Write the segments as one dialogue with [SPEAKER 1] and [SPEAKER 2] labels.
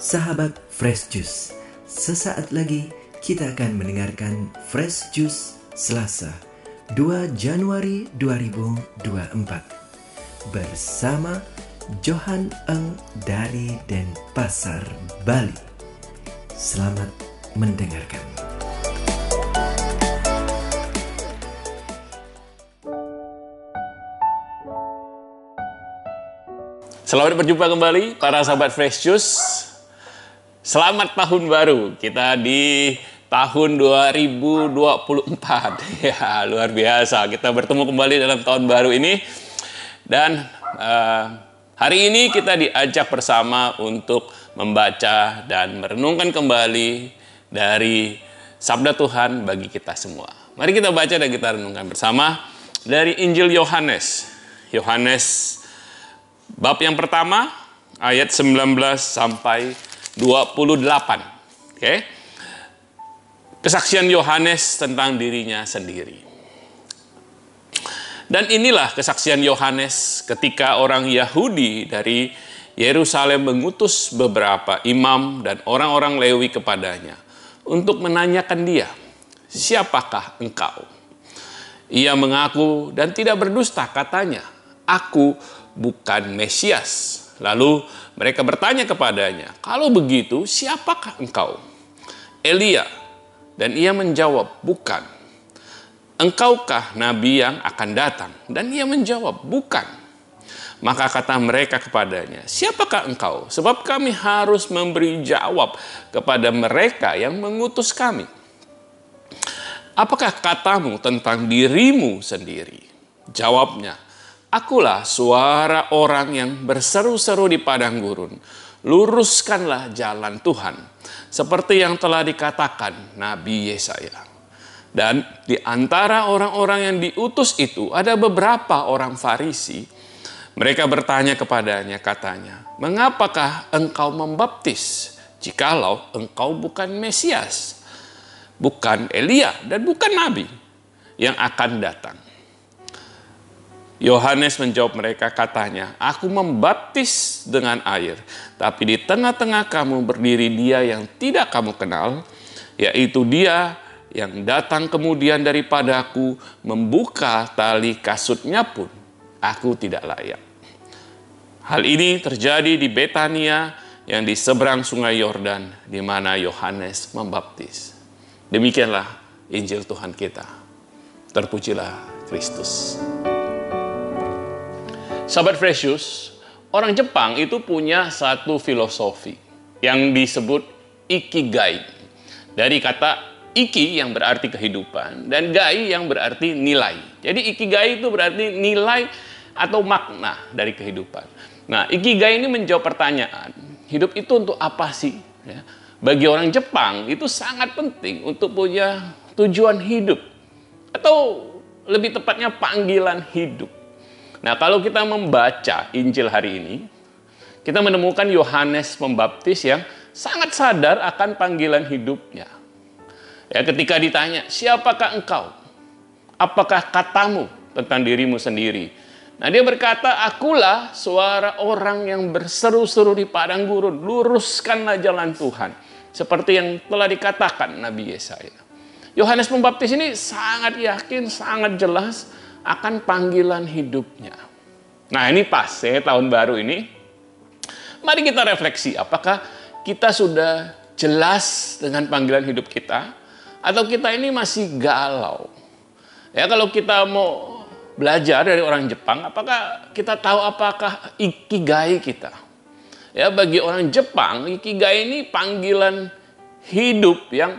[SPEAKER 1] Sahabat Fresh Juice, sesaat lagi kita akan mendengarkan Fresh Juice Selasa 2 Januari 2024 bersama Johan Eng dari Denpasar, Bali. Selamat mendengarkan.
[SPEAKER 2] Selamat berjumpa kembali para sahabat Fresh Juice. Selamat tahun baru. Kita di tahun 2024. Ya, luar biasa. Kita bertemu kembali dalam tahun baru ini. Dan hari ini kita diajak bersama untuk membaca dan merenungkan kembali dari Sabda Tuhan bagi kita semua. Mari kita baca dan kita renungkan bersama dari Injil Yohanes. Yohanes bab yang pertama, ayat 19 sampai 28. Oke. Kesaksian Yohanes tentang dirinya sendiri. Dan inilah kesaksian Yohanes ketika orang Yahudi dari Yerusalem mengutus beberapa imam dan orang-orang Lewi kepadanya untuk menanyakan dia, "Siapakah engkau?" Ia mengaku dan tidak berdusta, katanya, "Aku bukan Mesias." Lalu mereka bertanya kepadanya, "Kalau begitu, siapakah engkau?" "Elia." Dan ia menjawab, "Bukan." "Engkaukah nabi yang akan datang?" Dan ia menjawab, "Bukan." Maka kata mereka kepadanya, "Siapakah engkau? Sebab kami harus memberi jawab kepada mereka yang mengutus kami. Apakah katamu tentang dirimu sendiri?" Jawabnya, "Akulah suara orang yang berseru-seru di padang gurun. Luruskanlah jalan Tuhan, seperti yang telah dikatakan Nabi Yesaya." Dan di antara orang-orang yang diutus itu ada beberapa orang Farisi. Mereka bertanya kepadanya, katanya, "Mengapakah engkau membaptis, jikalau engkau bukan Mesias, bukan Elia, dan bukan Nabi yang akan datang?" Yohanes menjawab mereka, katanya, "Aku membaptis dengan air, tapi di tengah-tengah kamu berdiri dia yang tidak kamu kenal, yaitu dia yang datang kemudian daripadaku, membuka tali kasutnya pun aku tidak layak." Hal ini terjadi di Betania yang di seberang sungai Yordan, di mana Yohanes membaptis. Demikianlah Injil Tuhan kita. Terpujilah Kristus. Sahabat Fresh Juice, orang Jepang itu punya satu filosofi yang disebut Ikigai. Dari kata Iki yang berarti kehidupan dan Gai yang berarti nilai. Jadi Ikigai itu berarti nilai atau makna dari kehidupan. Nah, Ikigai ini menjawab pertanyaan, hidup itu untuk apa sih? Ya. Bagi orang Jepang itu sangat penting untuk punya tujuan hidup. Atau lebih tepatnya panggilan hidup. Nah, kalau kita membaca Injil hari ini, kita menemukan Yohanes Pembaptis yang sangat sadar akan panggilan hidupnya. Ya, ketika ditanya, "Siapakah engkau? Apakah katamu tentang dirimu sendiri?" Nah, dia berkata, "Akulah suara orang yang berseru-seru di padang gurun. Luruskanlah jalan Tuhan." Seperti yang telah dikatakan Nabi Yesaya. Yohanes Pembaptis ini sangat yakin, sangat jelas akan panggilan hidupnya. Nah, ini pas ya, tahun baru ini. Mari kita refleksi, apakah kita sudah jelas dengan panggilan hidup kita? Atau kita ini masih galau? Ya, kalau kita mau belajar dari orang Jepang, apakah kita tahu apakah Ikigai kita? Ya, bagi orang Jepang, Ikigai ini panggilan hidup yang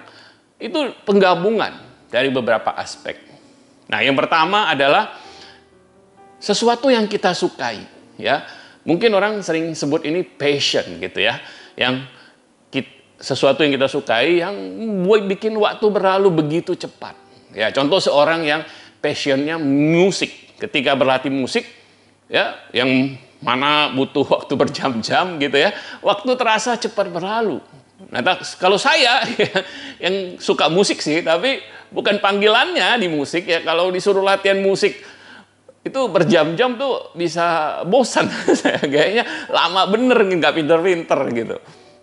[SPEAKER 2] itu penggabungan dari beberapa aspek. Nah, yang pertama adalah sesuatu yang kita sukai, ya. Mungkin orang sering sebut ini passion gitu ya. Yang sesuatu yang kita sukai yang bikin waktu berlalu begitu cepat. Ya, contoh seorang yang passionnya musik. Ketika berlatih musik, ya, yang mana butuh waktu berjam-jam gitu ya. Waktu terasa cepat berlalu. Nah, kalau saya yang suka musik sih, tapi bukan panggilannya di musik ya. Kalau disuruh latihan musik itu berjam-jam tuh bisa bosan. Saya kayaknya lama bener, nggak pinter-pinter gitu.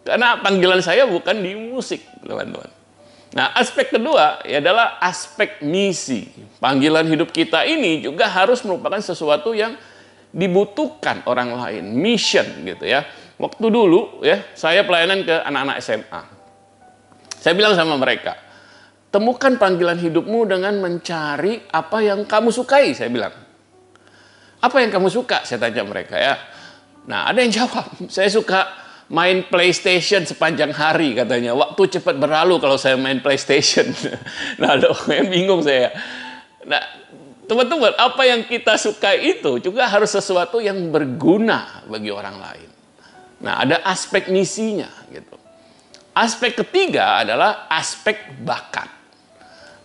[SPEAKER 2] Karena panggilan saya bukan di musik, teman-teman. Nah, aspek kedua adalah aspek misi. Panggilan hidup kita ini juga harus merupakan sesuatu yang dibutuhkan orang lain, mission gitu ya. Waktu dulu ya, saya pelayanan ke anak-anak SMA. Saya bilang sama mereka, temukan panggilan hidupmu dengan mencari apa yang kamu sukai, saya bilang. Apa yang kamu suka? Saya tanya mereka ya. Nah, ada yang jawab, saya suka main PlayStation sepanjang hari katanya. Waktu cepat berlalu kalau saya main PlayStation. Nah, bingung saya. Nah, teman-teman, apa yang kita suka itu juga harus sesuatu yang berguna bagi orang lain. Nah, ada aspek misinya gitu. Aspek ketiga adalah aspek bakat.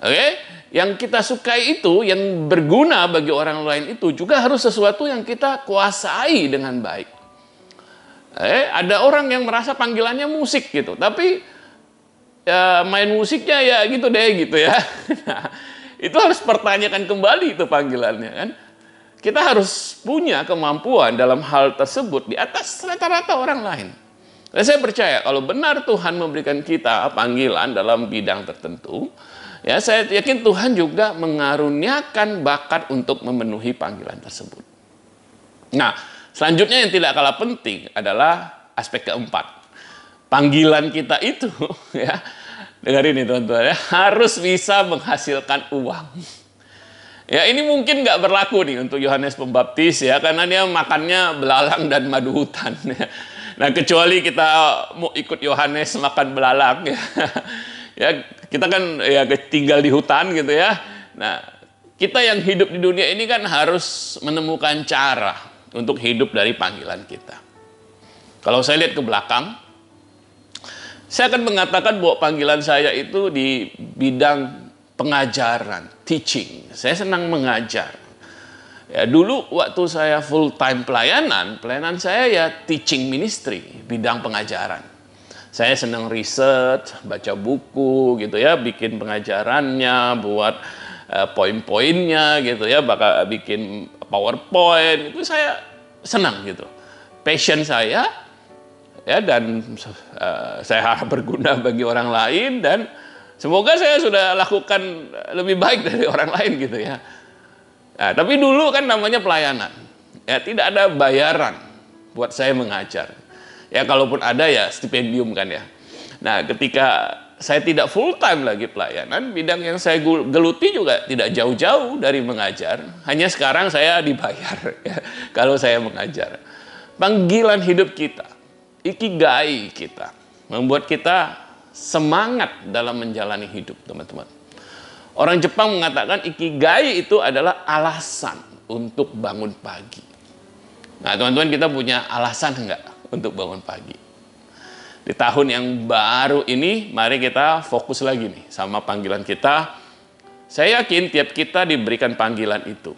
[SPEAKER 2] Oke? Yang kita sukai itu, yang berguna bagi orang lain itu juga harus sesuatu yang kita kuasai dengan baik. Ada orang yang merasa panggilannya musik gitu, tapi ya, main musiknya ya gitu deh gitu ya. Nah, itu harus pertanyakan kembali itu panggilannya kan. Kita harus punya kemampuan dalam hal tersebut di atas rata-rata orang lain. Dan saya percaya kalau benar Tuhan memberikan kita panggilan dalam bidang tertentu, ya saya yakin Tuhan juga mengaruniakan bakat untuk memenuhi panggilan tersebut. Nah, selanjutnya yang tidak kalah penting adalah aspek keempat. Panggilan kita itu, ya, dengerin nih teman-teman, ya, harus bisa menghasilkan uang. Ya, ini mungkin nggak berlaku nih untuk Yohanes Pembaptis ya, karena dia makannya belalang dan madu hutan. Ya. Nah, kecuali kita mau ikut Yohanes makan belalang, ya, ya kita kan ya tinggal di hutan gitu ya. Nah, kita yang hidup di dunia ini kan harus menemukan cara untuk hidup dari panggilan kita. Kalau saya lihat ke belakang, saya akan mengatakan bahwa panggilan saya itu di bidang pengajaran, teaching. Saya senang mengajar. Ya, dulu waktu saya full time pelayanan saya ya teaching ministry, bidang pengajaran. Saya senang riset, baca buku gitu ya, bikin pengajarannya, buat poin-poinnya gitu ya, bakal bikin PowerPoint, itu saya senang gitu. Passion saya ya, dan saya harap berguna bagi orang lain, dan semoga saya sudah lakukan lebih baik dari orang lain gitu ya. Nah, tapi dulu kan namanya pelayanan. Ya, tidak ada bayaran buat saya mengajar. Ya, kalaupun ada ya stipendium kan ya. Nah, ketika saya tidak full time lagi pelayanan, bidang yang saya geluti juga tidak jauh-jauh dari mengajar. Hanya sekarang saya dibayar ya, kalau saya mengajar. Panggilan hidup kita, ikigai kita, membuat kita semangat dalam menjalani hidup, teman-teman. Orang Jepang mengatakan ikigai itu adalah alasan untuk bangun pagi. Nah, teman-teman, kita punya alasan enggak untuk bangun pagi? Di tahun yang baru ini, mari kita fokus lagi nih sama panggilan kita. Saya yakin tiap kita diberikan panggilan itu.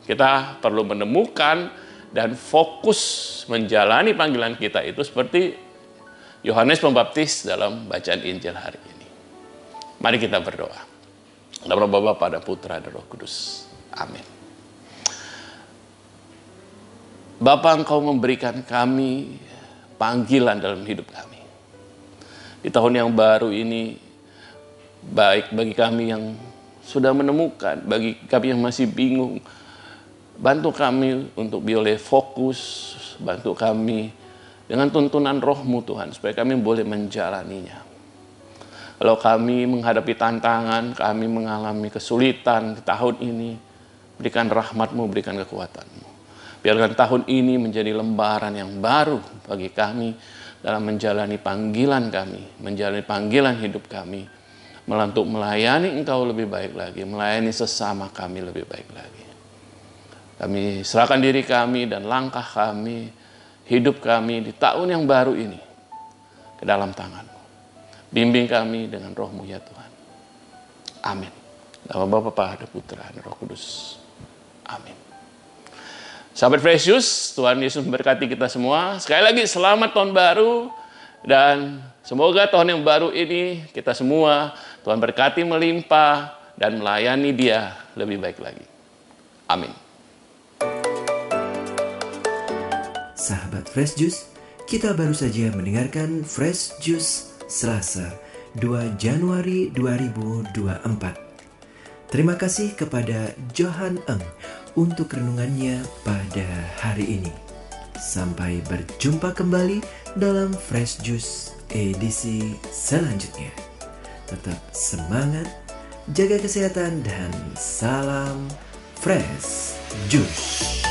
[SPEAKER 2] Kita perlu menemukan dan fokus menjalani panggilan kita itu seperti Yohanes Pembaptis dalam bacaan Injil hari ini. Mari kita berdoa. Dalam nama Bapa dan Putra dan Roh Kudus. Amin. Bapa, Engkau memberikan kami panggilan dalam hidup kami. Di tahun yang baru ini, baik bagi kami yang sudah menemukan, bagi kami yang masih bingung, bantu kami untuk boleh fokus, bantu kami dengan tuntunan Roh-Mu Tuhan, supaya kami boleh menjalaninya. Kalau kami menghadapi tantangan, kami mengalami kesulitan di tahun ini, berikan rahmat-Mu, berikan kekuatan-Mu. Biarkan tahun ini menjadi lembaran yang baru bagi kami dalam menjalani panggilan kami, menjalani panggilan hidup kami, untuk melayani Engkau lebih baik lagi, melayani sesama kami lebih baik lagi. Kami serahkan diri kami dan langkah kami, hidup kami di tahun yang baru ini ke dalam tangan-Mu. Bimbing kami dengan Roh-Mu ya Tuhan. Amin. Dalam nama Bapa dan Putra dan Roh Kudus. Amin. Sahabat Fresh Juice, Tuhan Yesus memberkati kita semua. Sekali lagi selamat tahun baru, dan semoga tahun yang baru ini kita semua Tuhan berkati melimpah dan melayani Dia lebih baik lagi. Amin.
[SPEAKER 1] Sahabat Fresh Juice, Kita baru saja mendengarkan Fresh Juice Selasa 2 Januari 2024. Terima kasih kepada Johan Eng untuk renungannya pada hari ini. Sampai berjumpa kembali dalam Fresh Juice edisi selanjutnya. Tetap semangat, jaga kesehatan, dan salam Fresh Juice.